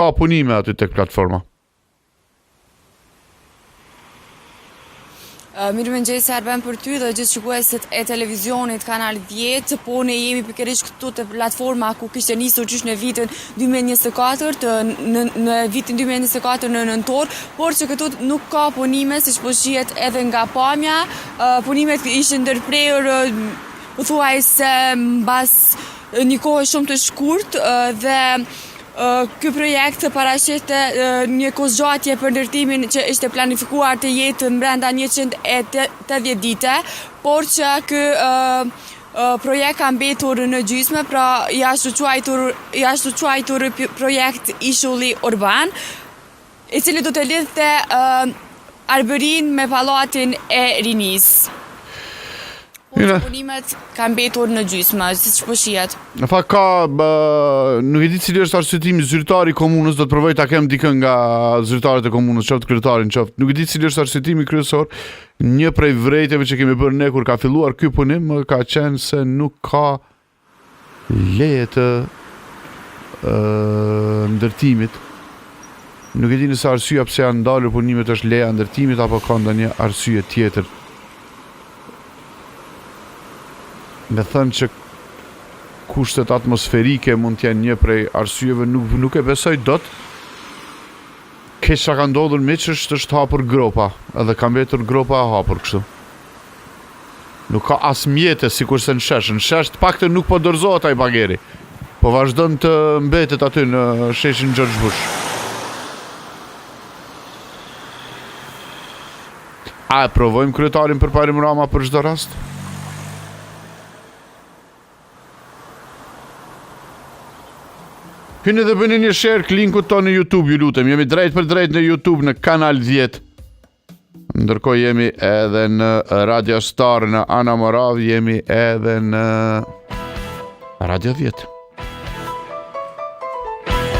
ka punime aty tek platforma. Mirëmëngjesi Arben për ty dhe gjithë shikuesit e televizionit Kanal 10, po ne jemi pikërisht këtu te platforma ku kishte nisur qysh në vitin 2024, në vitin 2024 në nëntor, por që këtu nuk ka punime, siç po shihet edhe nga pamja. Punimet ishin ndërprerur pothuajse mbas një kohë shumë të shkurt dhe ky projekt paraqiste një kozgjatje për ndërtimin që ishte planifikuar të jetë brenda 180 dite, por që ky projekt ka mbetur në gjysmë, pra jashtë quajtur projekt ishulli urban, i cili do të lidhte Arberin me pallatin e rinisë. Punimet kanë mbetur në gjysmë, siç po shihet. Në fakt ka, nuk e di cili është arsyetimi zyrtari i komunës, do të provoj ta kem dikën nga zyrtarët e komunës, qoftë kryetarin, qoftë. Nuk e di cili është arsyetimi kryesor. Një prej vërejtjeve që kemi bërë ne kur ka filluar ky punim ka qenë se nuk ka leje të ndërtimit. Nuk e di nëse arsyeja pse janë ndalur punimet është leja e ndërtimit apo ka ndonjë arsye tjetër. Me thënë që kushtet atmosferike mund t'jenë një prej arsyeve, nuk e besoj dot. Keq që ka ndodhur me që është hapur gropa, edhe ka mbetur gropa e hapur kështu. Nuk ka as mjete sikurse në shesh. Në shesh të paktën nuk po dorëzohet ai bageri, po vazhdon të mbetet aty në sheshin George Bush. A e provojmë kryetarin përpari Rama për çdo rast? Hyni dhe bëni një share linkut tonë në YouTube, ju lutem. Jemi drejt për drejt në YouTube në Kanal 10. Ndërkohë jemi edhe në Radio Star në Ana Morav, jemi edhe në Radio 10.